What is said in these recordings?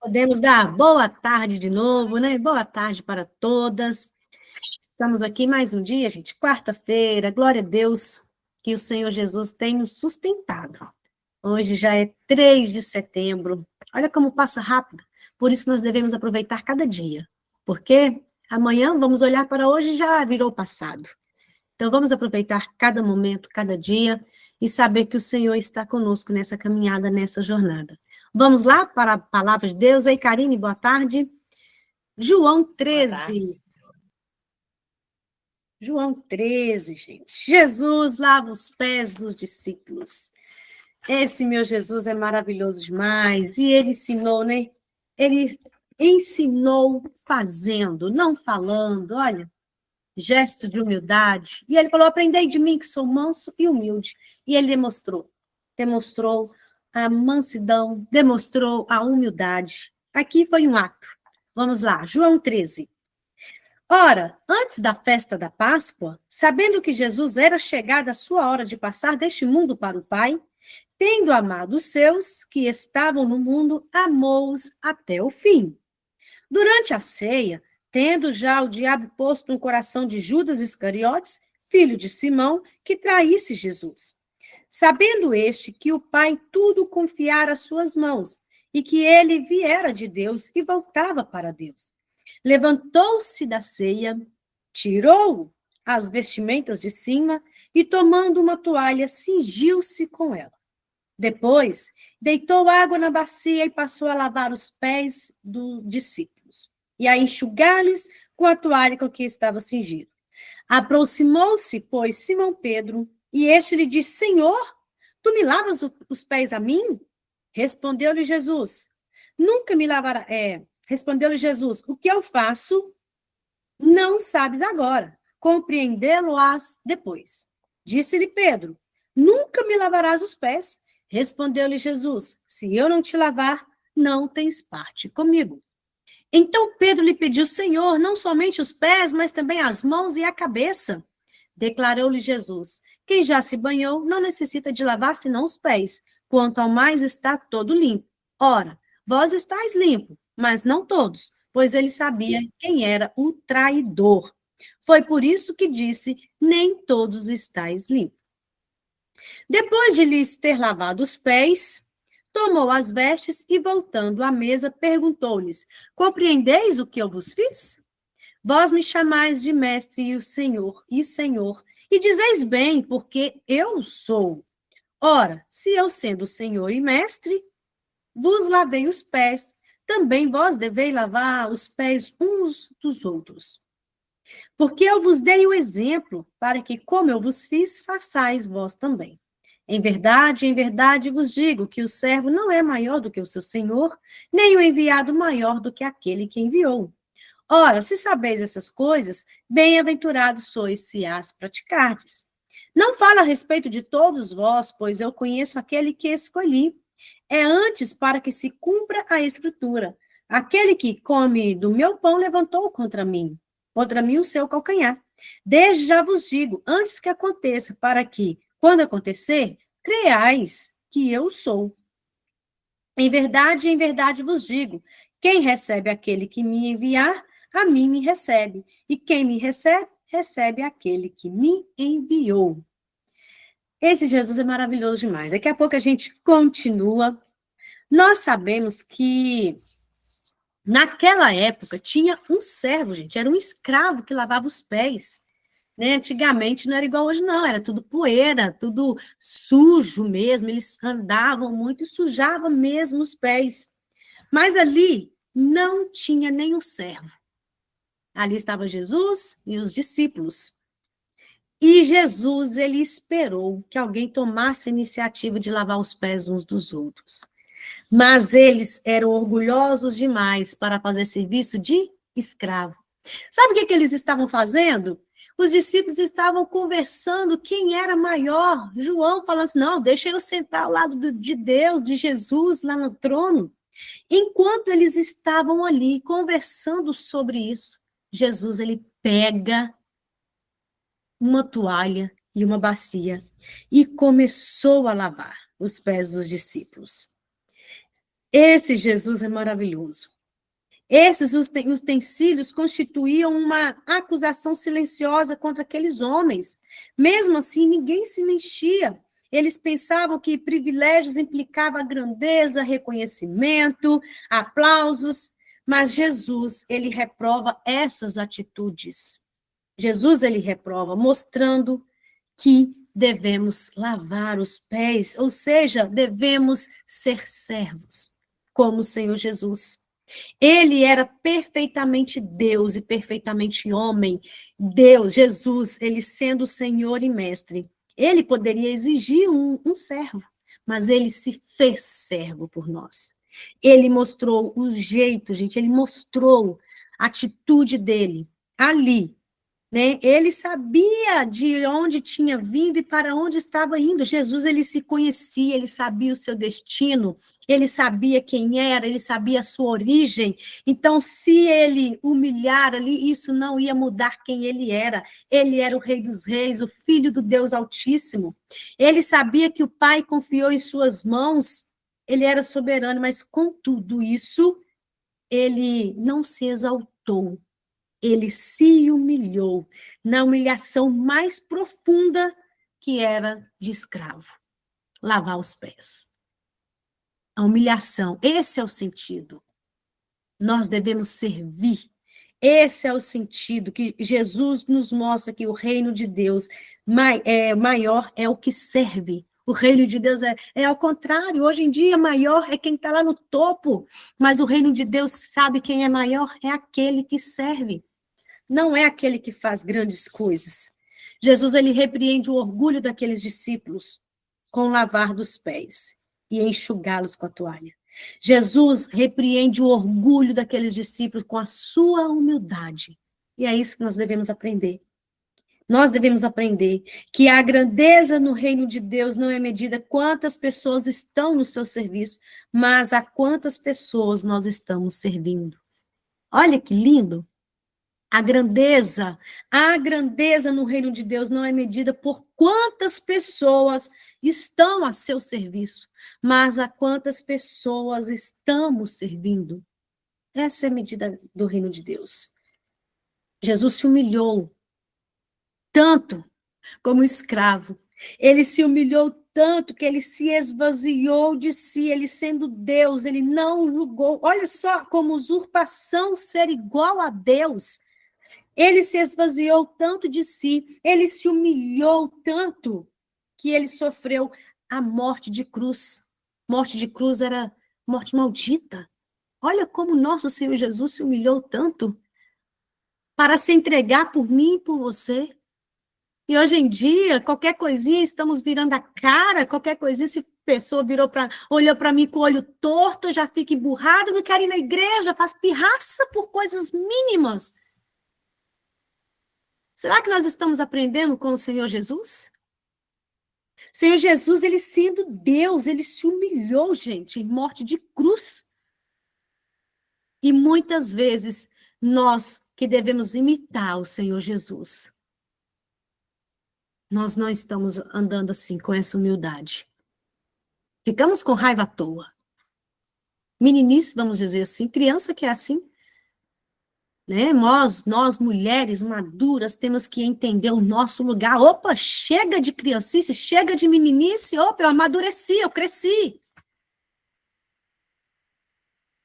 Podemos dar boa tarde de novo, né? Boa tarde para todas. Estamos aqui mais um dia, gente, quarta-feira. Glória a Deus que o Senhor Jesus tem nos sustentado. Hoje já é 3 de setembro. Olha como passa rápido. Por isso nós devemos aproveitar cada dia. Porque amanhã vamos olhar para hoje e já virou passado. Então vamos aproveitar cada momento, cada dia e saber que o Senhor está conosco nessa caminhada, nessa jornada. Vamos lá para a palavra de Deus. Ei, Karine, boa tarde. João 13. João 13, gente. Jesus lava os pés dos discípulos. Esse meu Jesus é maravilhoso demais. E ele ensinou, né? Ele ensinou fazendo, não falando. Olha, gesto de humildade. E ele falou: aprendei de mim que sou manso e humilde. E ele demonstrou a mansidão, demonstrou a humildade. Aqui foi um ato. Vamos lá, João 13. Ora, antes da festa da Páscoa, sabendo que Jesus era chegada a sua hora de passar deste mundo para o Pai, tendo amado os seus que estavam no mundo, amou-os até o fim. Durante a ceia, tendo já o diabo posto no coração de Judas Iscariotes, filho de Simão, que traísse Jesus. Sabendo este que o Pai tudo confiara às suas mãos, e que ele viera de Deus e voltava para Deus. Levantou-se da ceia, tirou as vestimentas de cima e, tomando uma toalha, cingiu-se com ela. Depois, deitou água na bacia e passou a lavar os pés dos discípulos e a enxugar-lhes com a toalha com que estava cingido. Aproximou-se, pois, Simão Pedro, e este lhe disse: Senhor, tu me lavas os pés a mim? Respondeu-lhe Jesus: Nunca me lavará. Respondeu-lhe Jesus: O que eu faço, não sabes agora, compreendê-lo-ás depois. Disse-lhe Pedro: Nunca me lavarás os pés. Respondeu-lhe Jesus: Se eu não te lavar, não tens parte comigo. Então Pedro lhe pediu: Senhor, não somente os pés, mas também as mãos e a cabeça. Declarou-lhe Jesus: Quem já se banhou não necessita de lavar senão os pés, quanto ao mais está todo limpo. Ora, vós estáis limpo, mas não todos, pois ele sabia quem era o traidor. Foi por isso que disse: Nem todos estáis limpos. Depois de lhes ter lavado os pés, tomou as vestes e, voltando à mesa, perguntou-lhes: Compreendeis o que eu vos fiz? Vós me chamais de mestre e Senhor, e dizeis bem, porque eu sou. Ora, se eu, sendo Senhor e mestre, vos lavei os pés, também vós deveis lavar os pés uns dos outros. Porque eu vos dei o exemplo, para que, como eu vos fiz, façais vós também. Em verdade vos digo que o servo não é maior do que o seu senhor, nem o enviado maior do que aquele que enviou. Ora, se sabeis essas coisas, bem-aventurados sois se as praticardes. Não falo a respeito de todos vós, pois eu conheço aquele que escolhi. É antes para que se cumpra a escritura. Aquele que come do meu pão levantou contra mim o seu calcanhar. Desde já vos digo, antes que aconteça, para que, quando acontecer, creais que eu sou. Em verdade vos digo, quem recebe aquele que me enviar, a mim me recebe. E quem me recebe, recebe aquele que me enviou. Esse Jesus é maravilhoso demais. Daqui a pouco a gente continua. Nós sabemos que naquela época tinha um servo, gente, era um escravo que lavava os pés. Né? Antigamente não era igual hoje, não, era tudo poeira, tudo sujo mesmo, eles andavam muito e sujavam mesmo os pés. Mas ali não tinha nenhum servo. Ali estava Jesus e os discípulos. E Jesus, ele esperou que alguém tomasse a iniciativa de lavar os pés uns dos outros. Mas eles eram orgulhosos demais para fazer serviço de escravo. Sabe o que eles estavam fazendo? Os discípulos estavam conversando quem era maior. João falando assim, não, deixa eu sentar ao lado de Deus, de Jesus, lá no trono. Enquanto eles estavam ali conversando sobre isso, Jesus, ele pega uma toalha e uma bacia e começou a lavar os pés dos discípulos. Esse Jesus é maravilhoso. Esses utensílios constituíam uma acusação silenciosa contra aqueles homens. Mesmo assim, ninguém se mexia. Eles pensavam que privilégios implicavam grandeza, reconhecimento, aplausos, mas Jesus, ele reprova essas atitudes. Jesus, ele reprova, mostrando que devemos lavar os pés, ou seja, devemos ser servos, como o Senhor Jesus. Ele era perfeitamente Deus e perfeitamente homem. Deus, Jesus, ele sendo Senhor e Mestre, ele poderia exigir um servo, mas ele se fez servo por nós. Ele mostrou o jeito, gente, ele mostrou a atitude dele ali, né? Ele sabia de onde tinha vindo e para onde estava indo. Jesus, ele se conhecia, ele sabia o seu destino, ele sabia quem era, ele sabia a sua origem. Então, se ele humilhar ali, isso não ia mudar quem ele era. Ele era o Rei dos Reis, o Filho do Deus Altíssimo. Ele sabia que o Pai confiou em suas mãos, ele era soberano, mas com tudo isso, ele não se exaltou. Ele se humilhou na humilhação mais profunda que era de escravo, lavar os pés. A humilhação, esse é o sentido. Nós devemos servir. Esse é o sentido que Jesus nos mostra que o reino de Deus maior é o que serve. O reino de Deus é ao contrário. Hoje em dia, maior é quem está lá no topo, mas o reino de Deus sabe quem é maior? É aquele que serve. Não é aquele que faz grandes coisas. Jesus, ele repreende o orgulho daqueles discípulos com o lavar dos pés e enxugá-los com a toalha. Jesus repreende o orgulho daqueles discípulos com a sua humildade. E é isso que nós devemos aprender. Nós devemos aprender que a grandeza no reino de Deus não é medida quantas pessoas estão no seu serviço, mas a quantas pessoas nós estamos servindo. Olha que lindo! A grandeza no reino de Deus não é medida por quantas pessoas estão a seu serviço, mas a quantas pessoas estamos servindo. Essa é a medida do reino de Deus. Jesus se humilhou tanto como escravo. Ele se humilhou tanto que ele se esvaziou de si, ele sendo Deus, ele não julgou. Olha só como usurpação ser igual a Deus. Ele se esvaziou tanto de si, ele se humilhou tanto, que ele sofreu a morte de cruz. Morte de cruz era morte maldita. Olha como nosso Senhor Jesus se humilhou tanto para se entregar por mim e por você. E hoje em dia, qualquer coisinha, estamos virando a cara, qualquer coisinha, se a pessoa olhou para mim com o olho torto, eu já fico emburrado, não quero ir na igreja, faz pirraça por coisas mínimas. Será que nós estamos aprendendo com o Senhor Jesus? Senhor Jesus, ele sendo Deus, ele se humilhou, gente, em morte de cruz. E muitas vezes, nós que devemos imitar o Senhor Jesus, nós não estamos andando assim, com essa humildade. Ficamos com raiva à toa. Meninice, vamos dizer assim, criança que é assim. Né? Nós, mulheres maduras, temos que entender o nosso lugar. Opa, chega de criancice, chega de meninice. Opa, eu amadureci, eu cresci.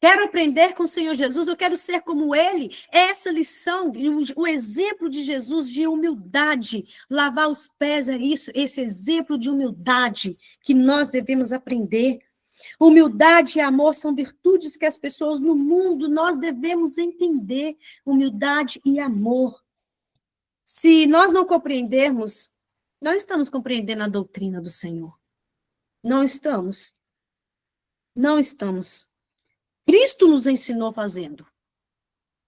Quero aprender com o Senhor Jesus, eu quero ser como Ele. Essa lição, o exemplo de Jesus de humildade, lavar os pés é isso, esse exemplo de humildade que nós devemos aprender. Humildade e amor são virtudes que as pessoas no mundo nós devemos entender. Humildade e amor. Se nós não compreendermos, não estamos compreendendo a doutrina do Senhor. Não estamos. Não estamos. Cristo nos ensinou fazendo.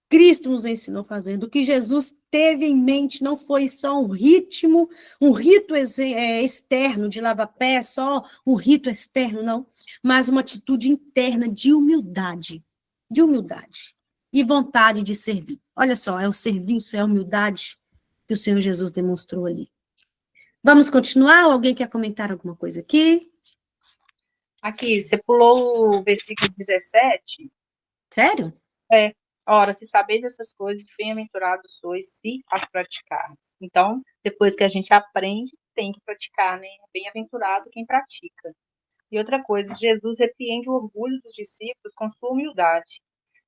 Cristo nos ensinou fazendo. O que Jesus teve em mente não foi só um rito externo de lavar pés, só um rito externo, não. Mas uma atitude interna de humildade. De humildade. E vontade de servir. Olha só, é o serviço, é a humildade que o Senhor Jesus demonstrou ali. Vamos continuar? Alguém quer comentar alguma coisa aqui? Aqui, você pulou o versículo 17. Sério? Ora, se sabeis essas coisas, bem-aventurados sois se as praticardes. Então, depois que a gente aprende, tem que praticar, né? Bem-aventurado quem pratica. E outra coisa, Jesus repreende o orgulho dos discípulos com sua humildade.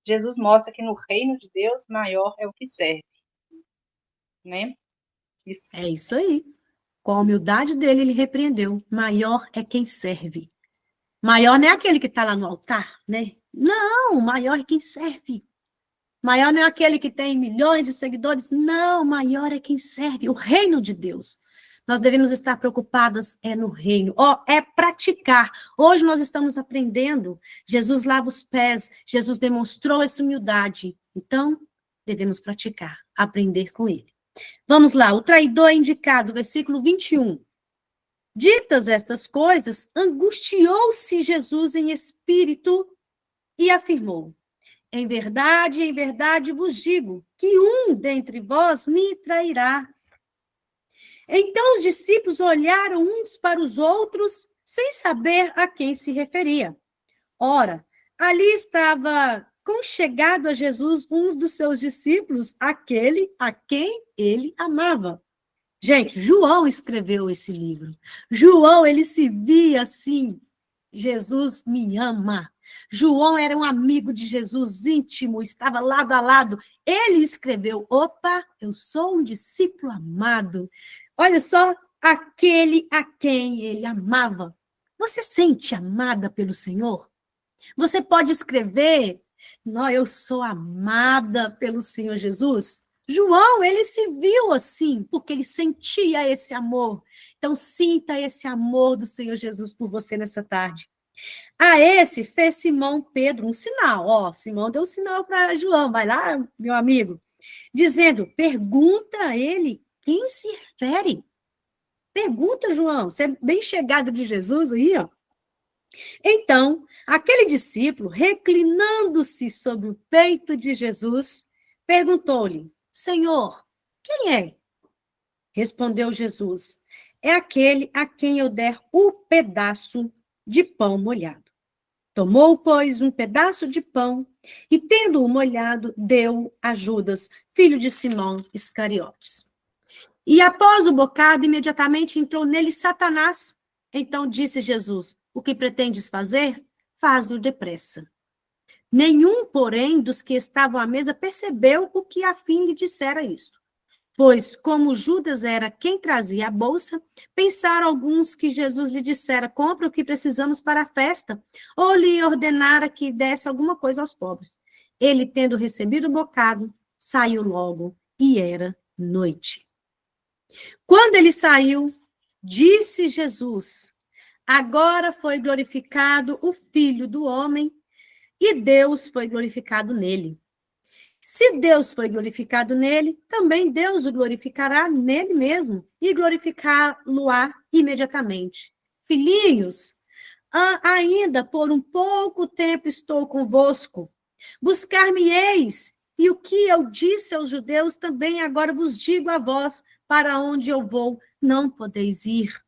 Jesus mostra que no reino de Deus, maior é o que serve, né? Isso. É isso aí. Com a humildade dele, ele repreendeu. Maior é quem serve. Maior não é aquele que está lá no altar, né? Não, maior é quem serve. Maior não é aquele que tem milhões de seguidores. Não, maior é quem serve. O reino de Deus. Nós devemos estar preocupadas no reino. É praticar. Hoje nós estamos aprendendo. Jesus lava os pés. Jesus demonstrou essa humildade. Então, devemos praticar, aprender com ele. Vamos lá, o traidor é indicado, versículo 21. Ditas estas coisas, angustiou-se Jesus em espírito e afirmou: em verdade vos digo, que um dentre vós me trairá. Então os discípulos olharam uns para os outros, sem saber a quem se referia. Ora, ali estava conchegado a Jesus um dos seus discípulos, aquele a quem ele amava. Gente, João escreveu esse livro. João, ele se via assim: Jesus me ama. João era um amigo de Jesus íntimo, estava lado a lado. Ele escreveu: opa, eu sou um discípulo amado. Olha só, aquele a quem ele amava. Você sente amada pelo Senhor? Você pode escrever: não, eu sou amada pelo Senhor Jesus. João, ele se viu assim, porque ele sentia esse amor. Então, sinta esse amor do Senhor Jesus por você nessa tarde. A esse fez Simão Pedro um sinal. Simão deu um sinal para João. Vai lá, meu amigo. Dizendo, pergunta a ele quem se refere. Pergunta, João. Você é bem chegado de Jesus aí, ó. Então, aquele discípulo, reclinando-se sobre o peito de Jesus, perguntou-lhe: Senhor, quem é? Respondeu Jesus: é aquele a quem eu der o pedaço de pão molhado. Tomou, pois, um pedaço de pão e, tendo-o molhado, deu a Judas, filho de Simão Iscariotes. E após o bocado, imediatamente entrou nele Satanás. Então disse Jesus: o que pretendes fazer? Faz-no depressa. Nenhum, porém, dos que estavam à mesa percebeu o que a fim lhe dissera isto. Pois, como Judas era quem trazia a bolsa, pensaram alguns que Jesus lhe dissera: compra o que precisamos para a festa, ou lhe ordenara que desse alguma coisa aos pobres. Ele, tendo recebido o bocado, saiu logo, e era noite. Quando ele saiu, disse Jesus: agora foi glorificado o Filho do Homem, e Deus foi glorificado nele. Se Deus foi glorificado nele, também Deus o glorificará nele mesmo, e glorificá-lo-á imediatamente. Filhinhos, ainda por um pouco tempo estou convosco. Buscar-me-eis, e o que eu disse aos judeus também agora vos digo a vós: para onde eu vou, não podeis ir.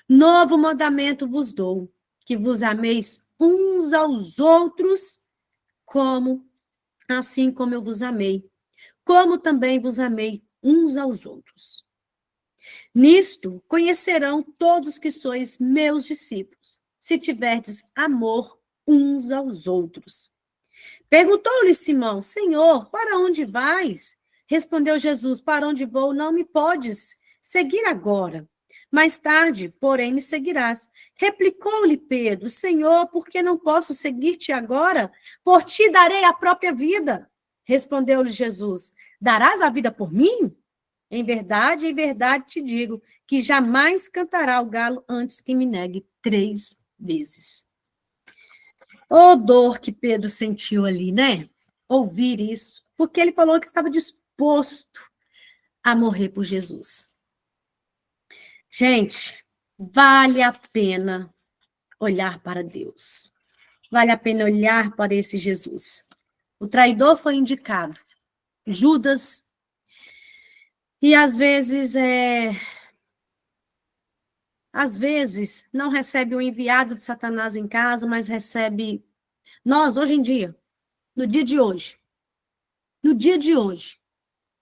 Novo mandamento vos dou, que vos ameis uns aos outros, assim como eu vos amei, como também vos amei uns aos outros. Nisto conhecerão todos que sois meus discípulos, se tiverdes amor uns aos outros. Perguntou-lhe Simão: Senhor, para onde vais? Respondeu Jesus: para onde vou, não me podes seguir agora. Mais tarde, porém, me seguirás. Replicou-lhe Pedro: Senhor, por que não posso seguir-te agora? Por ti darei a própria vida. Respondeu-lhe Jesus: darás a vida por mim? Em verdade te digo, que jamais cantará o galo antes que me negue 3 vezes. Ô dor que Pedro sentiu ali, né? Ouvir isso, porque ele falou que estava disposto a morrer por Jesus. Gente, vale a pena olhar para Deus. Vale a pena olhar para esse Jesus. O traidor foi indicado, Judas, e às vezes às vezes, não recebe o enviado de Satanás em casa, mas recebe nós, hoje em dia, no dia de hoje,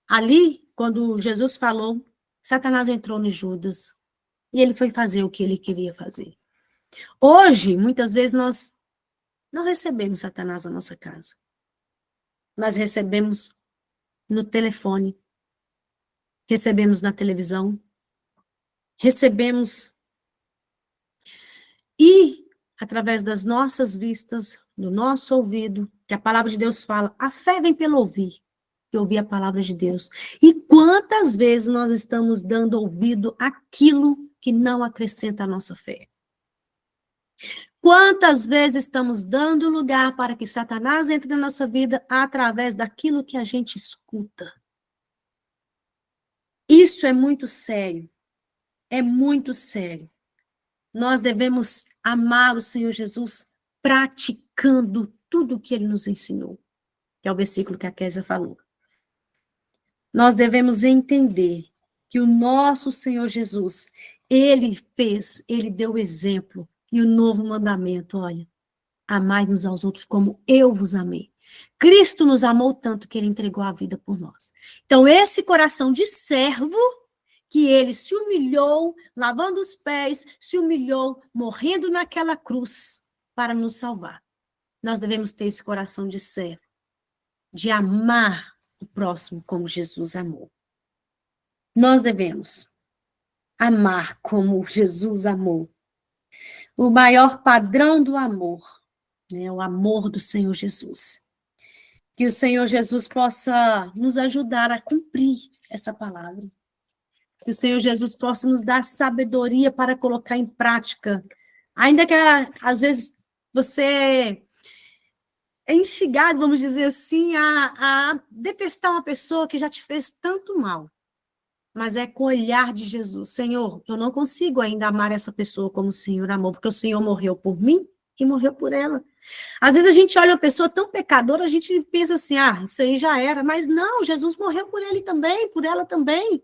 ali, quando Jesus falou, Satanás entrou no Judas e ele foi fazer o que ele queria fazer. Hoje, muitas vezes, nós não recebemos Satanás na nossa casa, mas recebemos no telefone, recebemos na televisão, recebemos e, através das nossas vistas, do nosso ouvido, que a palavra de Deus fala, a fé vem pelo ouvir, e ouvir a palavra de Deus. E quantas vezes nós estamos dando ouvido àquilo que não acrescenta a nossa fé? Quantas vezes estamos dando lugar para que Satanás entre na nossa vida através daquilo que a gente escuta? Isso é muito sério. É muito sério. Nós devemos amar o Senhor Jesus praticando tudo o que ele nos ensinou, que é o versículo que a Kézia falou. Nós devemos entender que o nosso Senhor Jesus, ele deu exemplo, e o novo mandamento, olha, amai uns aos outros como eu vos amei. Cristo nos amou tanto que ele entregou a vida por nós. Então, esse coração de servo, que ele se humilhou, lavando os pés, se humilhou, morrendo naquela cruz para nos salvar. Nós devemos ter esse coração de servo, de amar o próximo como Jesus amou. Nós devemos amar como Jesus amou. O maior padrão do amor, né, o amor do Senhor Jesus. Que o Senhor Jesus possa nos ajudar a cumprir essa palavra. Que o Senhor Jesus possa nos dar sabedoria para colocar em prática. Ainda que, às vezes, você é instigado, vamos dizer assim, a detestar uma pessoa que já te fez tanto mal. Mas é com o olhar de Jesus. Senhor, eu não consigo ainda amar essa pessoa como o Senhor amou, porque o Senhor morreu por mim e morreu por ela. Às vezes a gente olha uma pessoa tão pecadora, a gente pensa assim, isso aí já era. Mas não, Jesus morreu por ele também, por ela também.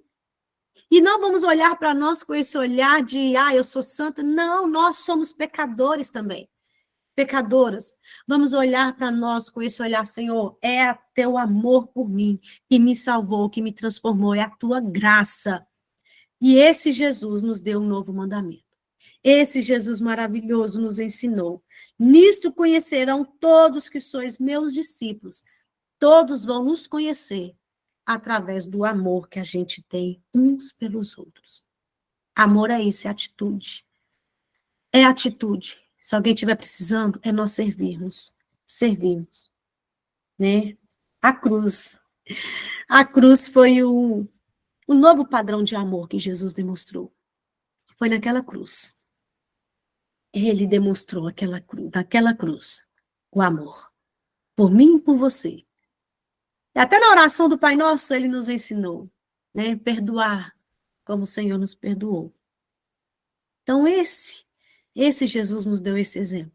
E não vamos olhar para nós com esse olhar de, eu sou santa. Não, nós somos pecadores também. Pecadoras. Vamos olhar para nós com esse olhar, Senhor, é teu amor por mim que me salvou, que me transformou, é a tua graça. E esse Jesus nos deu um novo mandamento. Esse Jesus maravilhoso nos ensinou. Nisto conhecerão todos que sois meus discípulos. Todos vão nos conhecer através do amor que a gente tem uns pelos outros. Amor é isso, é atitude. É atitude. Se alguém estiver precisando, é nós servirmos. Servirmos. Né? A cruz. A cruz foi o novo padrão de amor que Jesus demonstrou. Foi naquela cruz. Ele demonstrou naquela cruz o amor. Por mim e por você. E até na oração do Pai Nosso, ele nos ensinou, né? Perdoar como o Senhor nos perdoou. Então, esse Jesus nos deu esse exemplo.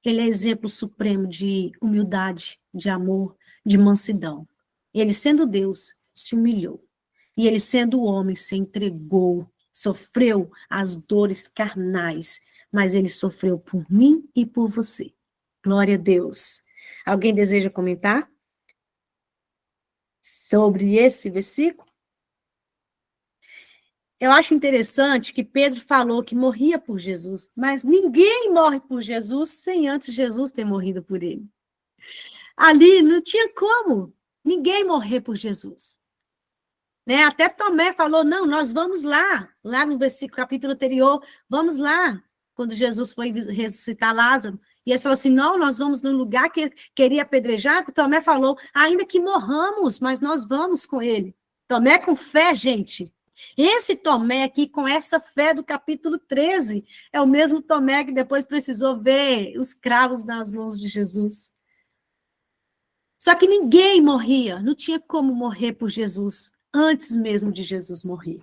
Ele é exemplo supremo de humildade, de amor, de mansidão. Ele, sendo Deus, se humilhou. E ele, sendo homem, se entregou, sofreu as dores carnais, mas ele sofreu por mim e por você. Glória a Deus. Alguém deseja comentar sobre esse versículo? Eu acho interessante que Pedro falou que morria por Jesus, mas ninguém morre por Jesus sem antes Jesus ter morrido por ele. Ali não tinha como ninguém morrer por Jesus. Né? Até Tomé falou, não, nós vamos lá no capítulo anterior, vamos lá, quando Jesus foi ressuscitar Lázaro, e eles falaram assim, não, nós vamos num lugar que queria apedrejar, Tomé falou, ainda que morramos, mas nós vamos com ele. Tomé com fé, gente. Esse Tomé aqui, com essa fé do capítulo 13, é o mesmo Tomé que depois precisou ver os cravos nas mãos de Jesus. Só que ninguém morria, não tinha como morrer por Jesus, antes mesmo de Jesus morrer.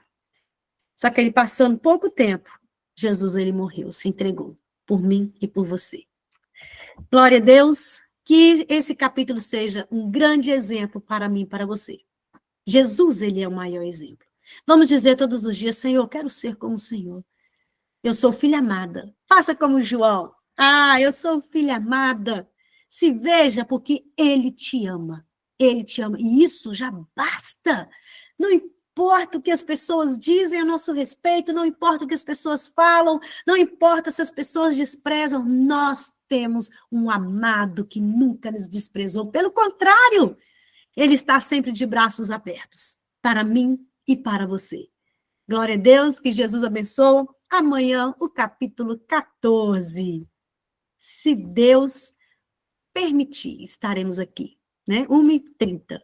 Só que ele passando pouco tempo, Jesus ele morreu, se entregou por mim e por você. Glória a Deus, que esse capítulo seja um grande exemplo para mim e para você. Jesus, ele é o maior exemplo. Vamos dizer todos os dias, Senhor, eu quero ser como o Senhor. Eu sou filha amada. Faça como João. Ah, eu sou filha amada. Se veja porque ele te ama. Ele te ama. E isso já basta. Não importa o que as pessoas dizem a nosso respeito, não importa o que as pessoas falam, não importa se as pessoas desprezam, nós temos um amado que nunca nos desprezou. Pelo contrário, ele está sempre de braços abertos para mim e para você. Glória a Deus, que Jesus abençoe. Amanhã, o capítulo 14. Se Deus permitir, estaremos aqui, né? 1h30.